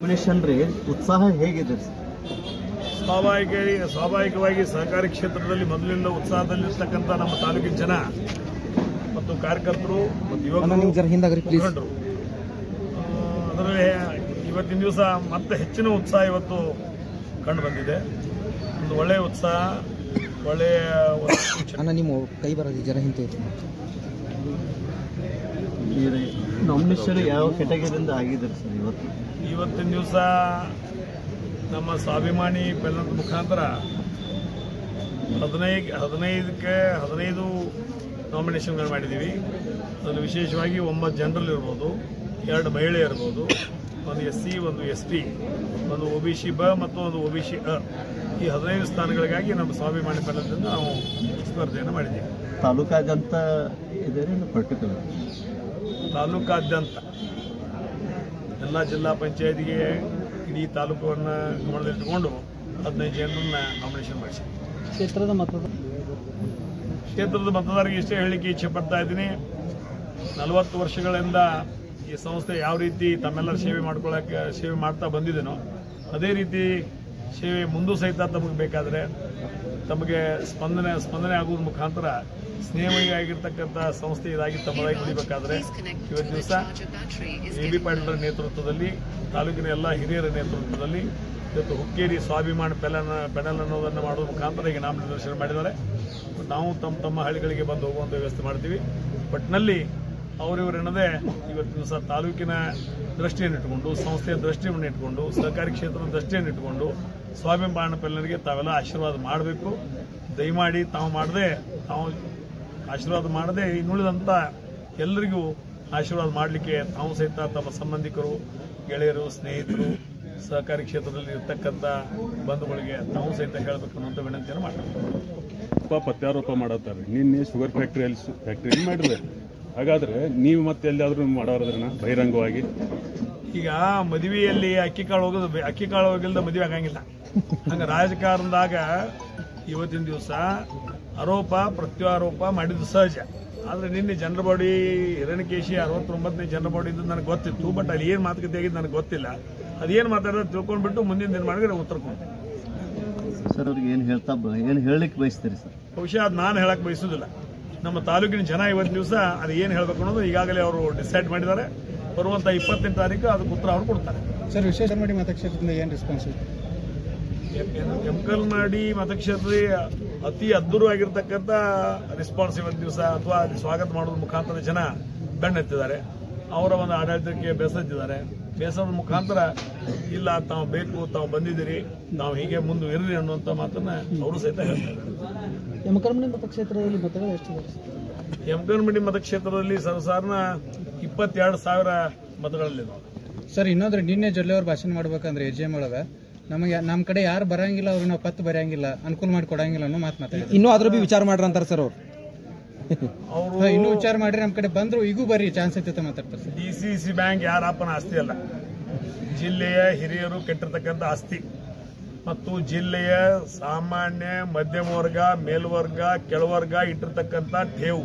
Nomination ರೀ ಉತ್ಸಾಹ ಹೇಗಿದೆ? ಸ್ವಾಭಾವಿಕವಾಗಿ ಸಹಕಾರಿ ಕ್ಷೇತ್ರದಲ್ಲಿ ಮೊದಲಿಂದ ಉತ್ಸಾಹದಲ್ಲಿರ್ತಕ್ಕಂಥ ನಮ್ಮ ತಾಲೂಕಿನ ಜನ ಮತ್ತು ಕಾರ್ಯಕರ್ತರು ಮತ್ತು ಯುವಕರು ಅದರಲ್ಲಿ ಇವತ್ತಿನ ದಿವಸ ಮತ್ತೆ ಹೆಚ್ಚಿನ ಉತ್ಸಾಹ ಇವತ್ತು ಕಂಡು ಬಂದಿದೆ. ಒಂದು ಒಳ್ಳೆಯ ಉತ್ಸಾಹ, ಒಳ್ಳೆಯ ನಿಮ್ಮ ಕೈ ಬರೋದು ಜನ ಹಿಂದೆ ನಾಮಿನೇಷನ್ ಯಾವ ಕೆಟಗರಿಯಿಂದ ಆಗಿದೆ ಸರ್? ಇವತ್ತಿನ ದಿವಸ ನಮ್ಮ ಸ್ವಾಭಿಮಾನಿ ಬೆಲ್ಲದ ಮುಖಾಂತರ 15 ನಾಮಿನೇಷನ್ಗಳು ಮಾಡಿದ್ದೀವಿ. ಅದರಲ್ಲಿ ವಿಶೇಷವಾಗಿ 9 ಜನರಲ್ ಇರ್ಬೋದು, 2 ಮಹಿಳೆ ಇರ್ಬೋದು, ಒಂದು SC, ಒಂದು ST, ಒಂದು OBC ಬ ಮತ್ತು ಒಂದು OBC ಅ. ಈ 15 ಸ್ಥಾನಗಳಿಗಾಗಿ ನಮ್ಮ ಸ್ವಾಭಿಮಾನಿ ಬೆಲ್ಲದಿಂದ ನಾವು ಸ್ಪರ್ಧೆಯನ್ನು ಮಾಡಿದ್ದೀವಿ. ತಾಲೂಕಾದ್ಯಂತ ಇದೆ ಪರ್ಟಿಕ್ಯುಲರ್? ತಾಲೂಕಾದ್ಯಂತ ಎಲ್ಲ ಜಿಲ್ಲಾ ಪಂಚಾಯತಿಗೆ ಇಡೀ ತಾಲೂಕನ್ನು ಗಮನದಲ್ಲಿಟ್ಟುಕೊಂಡು 15 ಜನರನ್ನ ನಾಮಿನೇಷನ್ ಮಾಡಿಸಿದೆ. ಕ್ಷೇತ್ರದ ಮತದಾರರಿಗೆ ಇಷ್ಟೇ ಹೇಳಲಿಕ್ಕೆ ಇಚ್ಛೆ ಪಡ್ತಾ ಇದ್ದೀನಿ. 40 ವರ್ಷಗಳಿಂದ ಈ ಸಂಸ್ಥೆ ಯಾವ ರೀತಿ ತಮ್ಮೆಲ್ಲರ ಸೇವೆ ಮಾಡ್ತಾ ಬಂದಿದ್ದೇನೋ ಅದೇ ರೀತಿ ಸೇವೆ ಮುಂದೂ ಸಹಿತ ತಮಗೆ ಬೇಕಾದರೆ ತಮಗೆ ಸ್ಪಂದನೆ ಆಗುವ ಮುಖಾಂತರ ಸ್ನೇಹವಾಗಿ ಆಗಿರ್ತಕ್ಕಂಥ ಸಂಸ್ಥೆ ಇದಾಗಿ ತಮ್ಮದಾಗಿ ಉಳಿಬೇಕಾದ್ರೆ ಇವತ್ತು ದಿವಸ AB ಪಾಟೀಲರ ನೇತೃತ್ವದಲ್ಲಿ, ತಾಲೂಕಿನ ಎಲ್ಲ ಹಿರಿಯರ ನೇತೃತ್ವದಲ್ಲಿ ಇವತ್ತು ಹುಕ್ಕೇರಿ ಸ್ವಾಭಿಮಾನಿ ಪೆನಲ್ ಅನ್ನೋದನ್ನು ಮಾಡುವ ಮುಖಾಂತರ ಈಗ ನಾಮನಿರ್ದೇಶನ ಮಾಡಿದ್ದಾರೆ. ನಾವು ತಮ್ಮ ಹಳ್ಳಿಗಳಿಗೆ ಬಂದು ಹೋಗುವಂಥ ವ್ಯವಸ್ಥೆ ಮಾಡ್ತೀವಿ. ಒಟ್ಟಿನಲ್ಲಿ ಅವರಿವರೆನ್ನದೇ ಇವತ್ತಿನ ದಿವಸ ತಾಲೂಕಿನ ದೃಷ್ಟಿಯನ್ನಿಟ್ಟುಕೊಂಡು, ಸಂಸ್ಥೆಯ ದೃಷ್ಟಿಯನ್ನು ಇಟ್ಕೊಂಡು, ಸಹಕಾರಿ ಕ್ಷೇತ್ರದ ದೃಷ್ಟಿಯನ್ನು ಇಟ್ಟುಕೊಂಡು ಸ್ವಾಭಿಮಾನಿ ಪೆಲ್ಲರಿಗೆ ತಾವೆಲ್ಲ ಆಶೀರ್ವಾದ ಮಾಡಬೇಕು. ದಯಮಾಡಿ ತಾವು ಆಶೀರ್ವಾದ ಮಾಡದೆ ಇನ್ನುಳಿದಂಥ ಎಲ್ಲರಿಗೂ ಆಶೀರ್ವಾದ ಮಾಡಲಿಕ್ಕೆ ತಾವು ಸಹಿತ ತಮ್ಮ ಸಂಬಂಧಿಕರು, ಗೆಳೆಯರು, ಸ್ನೇಹಿತರು, ಸಹಕಾರಿ ಕ್ಷೇತ್ರದಲ್ಲಿ ಇರ್ತಕ್ಕಂಥ ಬಂಧುಗಳಿಗೆ ತಾವು ಸಹಿತ ಹೇಳಬೇಕು ಅನ್ನುವಂಥ ವಿನಂತಿಯನ್ನು ಮಾಡ್ತಾರೆ. ಪ್ರತ್ಯಾರೋಪ ಮಾಡತ್ತಾರೆ. ನಿನ್ನೆ ಶುಗರ್ ಫ್ಯಾಕ್ಟ್ರಿ ಮಾಡಿದ್ರೆ, ಹಾಗಾದ್ರೆ ನೀವು ಮತ್ತೆ ಎಲ್ಲಿಯಾದ್ರೂ ಮಾಡೋದ್ರನ್ನ ಬಹಿರಂಗವಾಗಿ? ಈಗ ಮದುವೆಯಲ್ಲಿ ಅಕ್ಕಿ ಕಾಳು ಹೋಗಿಲ್ದ ಮದುವೆ ಆಗಂಗಿಲ್ಲ. ಹಂಗ ರಾಜಕಾರಣದಾಗ ಇವತ್ತಿನ ದಿವಸ ಆರೋಪ ಪ್ರತ್ಯಾರೋಪ ಮಾಡಿದ್ದು ಸಹಜ. ಆದರೆ ನಿನ್ನೆ ಜನರ ಬಾಡಿ ಹಿರಣ್ಯಕೇಶಿ 69ನೇ ಜನರ ಬಾಡಿ ಇದ್ದು ನನಗೆ ಗೊತ್ತಿತ್ತು. ಬಟ್ ಅಲ್ಲಿ ಏನು ಮಾತುಕತೆ ಆಗಿದ್ದು ನನಗೆ ಗೊತ್ತಿಲ್ಲ. ಅದೇನು ಮಾತಾಡೋದು ತಿಳ್ಕೊಂಡ್ಬಿಟ್ಟು ಮುಂದಿನ ದಿನ ಮಾಡಿದ್ರೆ ಉತ್ತರ ಕೊಡ್ತೀನಿ ಸರ್. ಅವ್ರಿಗೆ ಏನು ಹೇಳಲಿಕ್ಕೆ ಬಯಸ್ತೀರಿ ಸರ್? ಬಹುಶಃ ಅದು ನಾನು ಹೇಳಕ್ ಬಯಸೋದಿಲ್ಲ. ನಮ್ಮ ತಾಲೂಕಿನ ಜನ ಇವತ್ತಿನ ದಿವಸ ಅದು ಏನು ಹೇಳಬೇಕು ಅನ್ನೋದು ಈಗಾಗಲೇ ಅವರು ಡಿಸೈಡ್ ಮಾಡಿದ್ದಾರೆ. ಬರುವಂಥ 28ನೇ ತಾರೀಕು ಅದಕ್ಕೆ ಉತ್ತರ ಅವರು ಕೊಡ್ತಾರೆ. ಸರ್, ವಿಶೇಷ ಮಾಡಿ ಮತಕ್ಷೇತ್ರದಿಂದ ಏನು ರೆಸ್ಪಾನ್ಸ್? ಎಮ್ಕಲ್ನಾಡಿ ಮತಕ್ಷೇತ್ರದ ಅತಿ ಅದ್ಭುತವಾಗಿರ್ತಕ್ಕಂಥ ರೆಸ್ಪಾನ್ಸ್ ಇವತ್ತು ದಿವಸ ಅಥವಾ ಸ್ವಾಗತ ಮಾಡೋದ್ರ ಮುಖಾಂತರ ಜನ ಬೆನ್ನತ್ತಿದ್ದಾರೆ. ಅವರ ಒಂದು ಆಡಳಿತಕ್ಕೆ ಬೇಸತ್ತಿದ್ದಾರೆ. ಬೇಸರದ ಮುಖಾಂತರ ಇಲ್ಲ, ತಾವು ಬೇಕು, ತಾವು ಬಂದಿದ್ದೀರಿ, ನಾವು ಹೀಗೆ ಮುಂದುವರಿರಿ ಅನ್ನುವಂಥ ಮಾತನ್ನ ಅವರು ಸಹಿತ ಹೇಳ್ತಾರೆ. ಯಮಕನಮರಡಿ ಮತಕ್ಷೇತ್ರದಲ್ಲಿ ಮತಗಳು ಎಷ್ಟಿದೆ? ಯಮಕನಮರಡಿ ಮತಕ್ಷೇತ್ರದಲ್ಲಿ ಸರ್ವಸಾಧಾರಣ 22,000 ಮತಗಳಲ್ಲಿದೆ. ಸರ್, ಇನ್ನೊಂದ್ರೆ ನಿನ್ನೆ ಜೊಲ್ಲೆ ಅವ್ರು ಭಾಷಣ ಮಾಡ್ಬೇಕಂದ್ರೆ AGM ಒಳಗೆ ನಮ್ಮ ಕಡೆ ಯಾರು ಬರಂಗಿಲ್ಲ, ಅವ್ರು ನಾವು ಪತ್ತು ಬರಂಗಿಲ್ಲ, ಅನುಕೂಲ ಮಾಡಿ ಕೊಡಂಗಿಲ್ಲ ಅನ್ನೋ ಮಾತು ಮಾತಾಡ್ತಾರೆ. ಇನ್ನೂ ಅದ್ರ ಬಿ ವಿಚಾರ ಮಾಡ್ರಿ ಅಂತಾರೆ ಸರ್ ಅವರು. ಇನ್ನೂ ವಿಚಾರ ಮಾಡ್ರಿ, ನಮ್ಮ ಕಡೆ ಬಂದ್ರು ಈಗೂ ಬರ್ರಿ ಚಾನ್ಸ್ ಐತೆ ಮಾತಾಡ್ತಾರೆ ಸರ್. DCC ಬ್ಯಾಂಕ್ ಯಾರಪ್ಪನ ಆಸ್ತಿ ಅಲ್ಲ, ಜಿಲ್ಲೆಯ ಹಿರಿಯರು ಕೆಟ್ಟಿರ್ತಕ್ಕಂಥ ಆಸ್ತಿ ಮತ್ತು ಜಿಲ್ಲೆಯ ಸಾಮಾನ್ಯ ಮಧ್ಯಮ ವರ್ಗ, ಮೇಲ್ವರ್ಗ, ಕೆಳವರ್ಗ ಇಟ್ಟಿರ್ತಕ್ಕಂಥ ಠೇವು.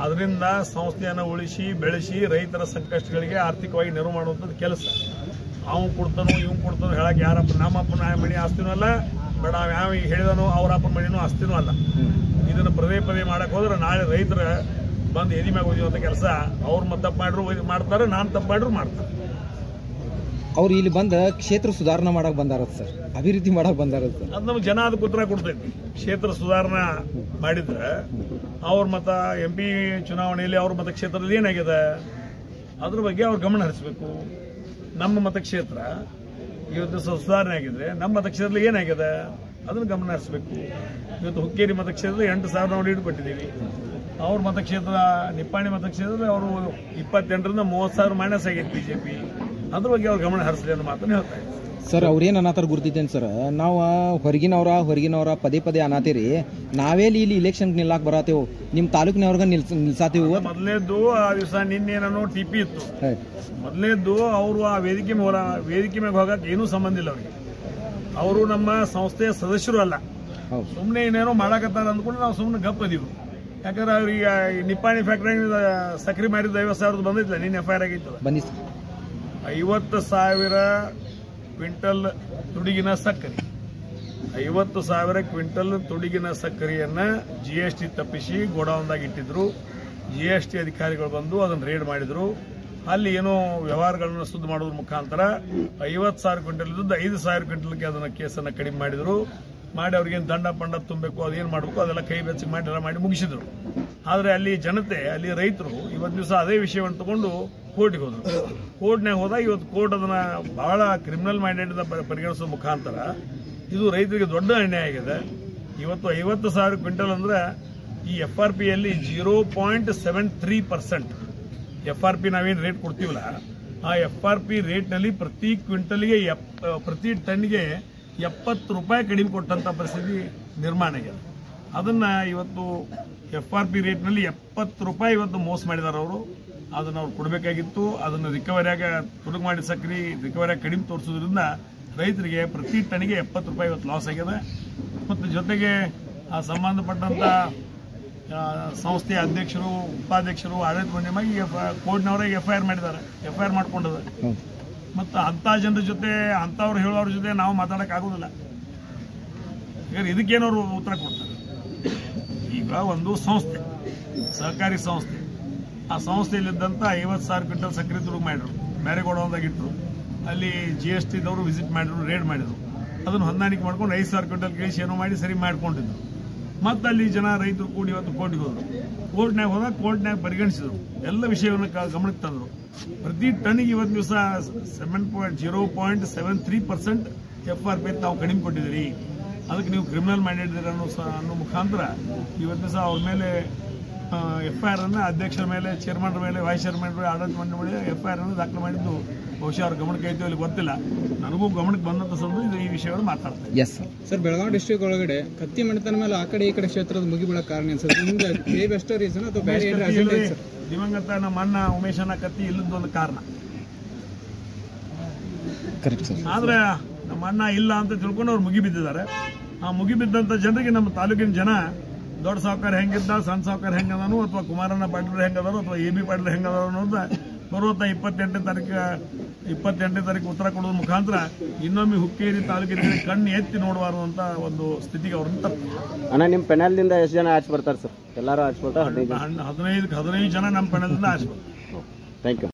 ಅದರಿಂದ ಸಂಸ್ಥೆಯನ್ನು ಉಳಿಸಿ ಬೆಳೆಸಿ ರೈತರ ಸಂಕಷ್ಟಗಳಿಗೆ ಆರ್ಥಿಕವಾಗಿ ನೆರವು ಮಾಡುವಂಥದ್ದು ಕೆಲಸ. ಅವ್ನು ಕೊಡ್ತಾನೋ ಇವ್ನು ಕೊಡ್ತಾನೋ ಹೇಳಕ್ಕೆ ಯಾರಪ್ಪ, ನಮ್ಮಪ್ಪನ ಮನೆ ಆಸ್ತಿನೂ ಅಲ್ಲ, ಬೇಡ ಯಾವ ಹೇಳಿದನೋ ಅವ್ರ ಅಪ್ಪನ ಮನೆಯೂ ಆಸ್ತಿನೂ ಅಲ್ಲ. ಇದನ್ನು ಪದೇ ಮಾಡಕ್ಕೆ ಹೋದ್ರೆ ನಾಳೆ ರೈತರ ಬಂದು ಎದಿ ಮ್ಯಾಗ ಓದಿಯುವಂಥ ಕೆಲಸ ಅವ್ರು ತಪ್ಪು ಮಾಡ್ರು ಮಾಡ್ತಾರೆ, ನಾನು ತಪ್ಪು ಮಾಡ್ರು ಮಾಡ್ತಾರೆ. ಅವ್ರು ಇಲ್ಲಿ ಬಂದ ಕ್ಷೇತ್ರ ಸುಧಾರಣೆ ಮಾಡಕ್ ಬಂದಾರ ಸರ್, ಅಭಿವೃದ್ಧಿ ಮಾಡಕ್ ಬಂದಾರ ಸರ್. ಅದು ನಮ್ಗೆ ಜನ ಅದಕ್ಕೆ ಉತ್ತರ ಕೊಡ್ತೈತಿ. ಕ್ಷೇತ್ರ ಸುಧಾರಣೆ ಮಾಡಿದ್ರೆ ಅವ್ರ ಮತ MP ಚುನಾವಣೆಯಲ್ಲಿ ಅವ್ರ ಮತಕ್ಷೇತ್ರದಲ್ಲಿ ಏನಾಗಿದೆ ಅದ್ರ ಬಗ್ಗೆ ಅವ್ರು ಗಮನ ಹರಿಸಬೇಕು. ನಮ್ಮ ಮತಕ್ಷೇತ್ರ ಇವತ್ತು ಸುಧಾರಣೆ ಆಗಿದ್ರೆ ನಮ್ಮ ಮತಕ್ಷೇತ್ರದಲ್ಲಿ ಏನಾಗಿದೆ ಅದನ್ನು ಗಮನ ಹರಿಸಬೇಕು. ಇವತ್ತು ಹುಕ್ಕೇರಿ ಮತಕ್ಷೇತ್ರದ 8,000 ನಾವು ಲೀಡ್ ಕೊಟ್ಟಿದ್ದೀವಿ. ಅವ್ರ ಮತಕ್ಷೇತ್ರ ನಿಪ್ಪಾಣಿ ಮತಕ್ಷೇತ್ರದ ಅವರು 28ರಿಂದ 30,000 ಮೈನಸ್ ಆಗೈತೆ BJP. ಅದ್ರ ಬಗ್ಗೆ ಅವ್ರು ಗಮನ ಹರಿಸಲಿ ಅನ್ನೋ ಮಾತನ್ನು ಹೇಳ್ತಾ ಇದ್ದಾರೆ. ಸರ್, ಅವ್ರೇನು ಅನ್ನತಾರ ಗುರ್ತಿದ್ದೇನೆ ಸರ್, ನಾವು ಹೊರಗಿನವರ ಪದೇ ಅನಾತೀರಿ, ನಾವೇ ಇಲ್ಲಿ ಇಲೆಕ್ಷನ್ ನಿಲ್ಲಾಕ್ ಬರತ್ತೇವು, ನಿಮ್ಮ ತಾಲೂಕಿನವ್ರಿಗೆ ನಿಲ್ಸಾತೀವಿ. ಮೊದಲನೇದ್ದು ಆ ದಿವಸ ನಿನ್ನೇನೋ TP ಇತ್ತು. ಮೊದಲನೇದ್ದು ಅವರು ಆ ವೇದಿಕೆ ಮೇಲೆ ಹೋಗಕ್ಕೆ ಏನೂ ಸಂಬಂಧ ಇಲ್ಲ. ಅವ್ರಿಗೆ ಅವರು ನಮ್ಮ ಸಂಸ್ಥೆಯ ಸದಸ್ಯರು ಅಲ್ಲ. ಸುಮ್ಮನೆ ಏನೇನೋ ಮಾಡಕತ್ತಾರ ಅಂದ್ಕೊಂಡು ನಾವು ಸುಮ್ಮನೆ ಗಪ್ಪದೀವಿ. ಯಾಕಂದ್ರೆ ಅವ್ರಿಗೆ ನಿಪ್ಪಾಣಿ ಫ್ಯಾಕ್ಟ್ರಿ ಸಕ್ರಿ ಮಾಡಿದ 50,000 ಬಂದಿಲ್ಲ, ನೀನು FIR ಆಗಿತ್ತು. 50,000 ಕ್ವಿಂಟಲ್ ತುಡಿಗಿನ ಸಕ್ಕರೆ 50,000 ಕ್ವಿಂಟಲ್ ತುಡಿಗಿನ ಸಕ್ಕರೆಯನ್ನ GST ತಪ್ಪಿಸಿ ಗೋಡೌನ್ದಾಗ ಇಟ್ಟಿದ್ರು. GST ಅಧಿಕಾರಿಗಳು ಬಂದು ಅದನ್ನು ರೇಡ್ ಮಾಡಿದ್ರು. ಅಲ್ಲಿ ಏನೋ ವ್ಯವಹಾರಗಳನ್ನು ಸುದ್ದಿ ಮಾಡೋದ್ರ ಮುಖಾಂತರ 50,000 ಕ್ವಿಂಟಲ್ ಇದ್ದದ್ದು 5,000 ಕ್ವಿಂಟಲ್ಗೆ ಅದನ್ನ ಕೇಸನ್ನ ಕಡಿಮೆ ಮಾಡಿದ್ರು. ಮಾಡಿ ಅವ್ರಿಗೇನು ದಂಡ ಪಂಡ ತುಂಬಬೇಕು, ಅದೇನು ಮಾಡಬೇಕು ಅದೆಲ್ಲ ಕೈ ಬೆಚ್ಚಗೆ ಮಾಡಿ ಎಲ್ಲ ಮಾಡಿ ಮುಗಿಸಿದ್ರು. ಆದರೆ ಅಲ್ಲಿ ಜನತೆ, ಅಲ್ಲಿ ರೈತರು ಇವತ್ತು ದಿವಸ ಅದೇ ವಿಷಯವನ್ನು ತಗೊಂಡು ಕೋರ್ಟ್ಗೆ ಹೋದ್ರು. ಕೋರ್ಟ್ನಾಗ ಹೋದಾಗ ಇವತ್ತು ಕೋರ್ಟ್ ಅದನ್ನ ಬಹಳ ಕ್ರಿಮಿನಲ್ ಮೈಂಡೆಡ್ ಪರಿಗಣಿಸೋ ಮುಖಾಂತರ ಇದು ರೈತರಿಗೆ ದೊಡ್ಡ ಅನ್ಯಾಯ ಆಗಿದೆ. ಇವತ್ತು 50,000 ಕ್ವಿಂಟಲ್ ಅಂದ್ರೆ ಈ FRP ಯಲ್ಲಿ 0.73% FRP ನಾವೇನು ರೇಟ್ ಕೊಡ್ತೀವಲ್ಲ, ಆ FRP ರೇಟ್ನಲ್ಲಿ ಪ್ರತಿ ಕ್ವಿಂಟಲ್ಗೆ ಪ್ರತಿ ಟನ್ಗೆ 70 ರೂಪಾಯಿ ಕಡಿಮೆ ಕೊಟ್ಟಂತ ಪರಿಸ್ಥಿತಿ ನಿರ್ಮಾಣ ಆಗಿದೆ. ಅದನ್ನ ಇವತ್ತು FRP ರೇಟ್ನಲ್ಲಿ 70 ರೂಪಾಯಿ ಇವತ್ತು ಮೋಸ ಮಾಡಿದಾರೆ ಅವರು. ಅದನ್ನ ಅವ್ರು ಕೊಡಬೇಕಾಗಿತ್ತು. ಅದನ್ನು ರಿಕವರಿಯಾಗ ತುಡುಗು ಮಾಡಿ ಸಕ್ರಿ ರಿಕವರಿಯಾಗಿ ಕಡಿಮೆ ತೋರಿಸೋದ್ರಿಂದ ರೈತರಿಗೆ ಪ್ರತಿ ಟನ್ಗೆ 70 ರೂಪಾಯಿ ಇವತ್ತು ಲಾಸ್ ಆಗಿದೆ. ಮತ್ತು ಜೊತೆಗೆ ಆ ಸಂಬಂಧಪಟ್ಟಂತ ಸಂಸ್ಥೆಯ ಅಧ್ಯಕ್ಷರು, ಉಪಾಧ್ಯಕ್ಷರು, ಆಡಳಿತ ಮಂಡಳಿ ಕೋರ್ಟ್ನವರಿಗೆ FIR ಮಾಡಿದ್ದಾರೆ, FIR ಮಾಡ್ಕೊಂಡಿದ್ದಾರೆ. ಮತ್ತು ಅಂಥ ಜನರ ಜೊತೆ, ಅಂಥವ್ರು ಹೇಳೋರ ಜೊತೆ ನಾವು ಮಾತಾಡಕ್ ಆಗೋದಿಲ್ಲ. ಈಗ ಇದಕ್ಕೇನವರು ಉತ್ತರ ಕೊಡ್ತಾರೆ. ಈಗ ಒಂದು ಸಂಸ್ಥೆ, ಸಹಕಾರಿ ಸಂಸ್ಥೆ, ಆ ಸಂಸ್ಥೆಯಲ್ಲಿದ್ದಂಥ 50,000 ಕ್ವಿಂಟಲ್ ಸಕ್ಕರೆ ತುಡುಗು ಮಾಡಿದ್ರು, ಬೇರೆ ಗೋಡೌನ್ದಾಗ ಇಟ್ಟರು. ಅಲ್ಲಿ GST ದವರು ವಿಸಿಟ್ ಮಾಡಿದ್ರು, ರೇಡ್ ಮಾಡಿದ್ರು. ಅದನ್ನು ಹೊಂದಾಣಿಕೆ ಮಾಡ್ಕೊಂಡು 5,000 ಕ್ವಿಂಟಲ್ ಕೇಸ್ ಏನೋ ಮಾಡಿ ಸರಿ ಮಾಡ್ಕೊಂಡಿದ್ರು. ಮತ್ತೆ ಅಲ್ಲಿ ಜನ ರೈತರು ಕೂಡಿ ಇವತ್ತು ಕೋರ್ಟ್ಗೆ ಹೋದ್ರು. ಕೋರ್ಟ್ನಾಗ ಹೋದಾಗ ಕೋರ್ಟ್ನಾಗ ಪರಿಗಣಿಸಿದ್ರು, ಎಲ್ಲ ವಿಷಯವನ್ನು ಗಮನಕ್ಕೆ ತಂದರು. ಪ್ರತಿ ಟನ್ನಿಗೆ ಇವತ್ತು ದಿವಸ 0.73% FRP ತಾವು ಕಡಿಮೆ ಕೊಟ್ಟಿದ್ದೀರಿ, ಅದಕ್ಕೆ ನೀವು ಕ್ರಿಮಿನಲ್ ಮೈಂಡೆಡ್ ಅನ್ನೋ ಮುಖಾಂತರ ಇವತ್ತು ದಿವಸ ಅವ್ರ ಮೇಲೆ FIR ಅನ್ನು ಅಧ್ಯಕ್ಷರ ಮೇಲೆ, ಚೇರ್ಮನ್ ಮೇಲೆ, ವೈಸ್ ಚೇರ್ಮನ್ ಮೇಲೆ, ಆಡಳಿತ ಮಂಡಳಿ ಮೇಲೆ FIR ಅನ್ನು ದಾಖಲು ಮಾಡಿದ್ದು ಬಹುಶಃ ಅವ್ರ ಗಮನಕ್ಕೆ ಐತೆ ಇಲ್ಲಿ ಗೊತ್ತಿಲ್ಲ. ನನಗೂ ಗಮನಕ್ಕೆ ಬಂದಂತ ಸಂದರ್ಭ ಈ ವಿಷಯವನ್ನು ಮಾತಾಡ್ತಾರೆ. ಎಸ್ ಸರ್, ಬೆಳಗಾವಿ ಡಿಸ್ಟ್ರಿಕ್ಟ್ ಒಳಗಡೆ ಕತ್ತಿ ಮಣಿತನ ಮೇಲೆ ಆ ಕಡೆ ಈ ಕಡೆ ಕ್ಷೇತ್ರದ ಮುಗಿಬೀಳೋ ಕಾರಣ ಸರ್, ನಿಮ್ಗೆ ಬೆಸ್ಟ್ ರೀಸನ್ ಅಥವಾ ಬೇರೆ ದಿವಂಗತ ನಮ್ಮ ಅಣ್ಣ ಉಮೇಶನ ಕತ್ತಿ ಇಲ್ಲದ ಒಂದು ಕಾರಣ. ಆದ್ರೆ ನಮ್ಮ ಅಣ್ಣ ಇಲ್ಲ ಅಂತ ತಿಳ್ಕೊಂಡು ಅವ್ರು ಮುಗಿಬಿದ್ದಿದ್ದಾರೆ. ಆ ಮುಗಿಬಿದ್ದಂತ ಜನರಿಗೆ ನಮ್ಮ ತಾಲೂಕಿನ ಜನ ದೊಡ್ಡ ಸಾವುಕಾರ ಹೆಂಗಿದ್ದ, ಸಣ್ಣ ಸಾವುಕಾರ ಹೆಂಗದಾನು, ಅಥವಾ ಕುಮಾರಣ್ಣ ಪಾಟೀಲ್ ಹೆಂಗದಾರು, ಅಥವಾ AB ಪಾಟೀಲ್ ಹೆಂಗದಾರು ಅನ್ನೋದು ಬರುವಂತ 28ನೇ ತಾರೀಕು ಉತ್ತರ ಕೊಡೋದ್ರ ಮುಖಾಂತರ ಇನ್ನೊಮ್ಮೆ ಹುಕ್ಕೇರಿ ತಾಲೂಕಿನ ಕಣ್ಣು ಎತ್ತಿ ನೋಡಬಾರ್ದು ಅಂತ ಒಂದು ಸ್ಥಿತಿಗೆ ಅವ್ರನ್ನ ತಪ್ಪು. ಅಣ್ಣ, ನಿಮ್ಮ ಪೆನಲ್ದಿಂದ ಎಷ್ಟು ಜನ ಆಚೆ ಬರ್ತಾರೆ ಸರ್? ಎಲ್ಲರೂ ಆಚೆ ಬರ್ತಾರೆ? 15 ಜನ ನಮ್ಮ ಪೆನಲ್ದಿಂದ ಆಚೆ ಬರ್ತಾರೆ. Thank you.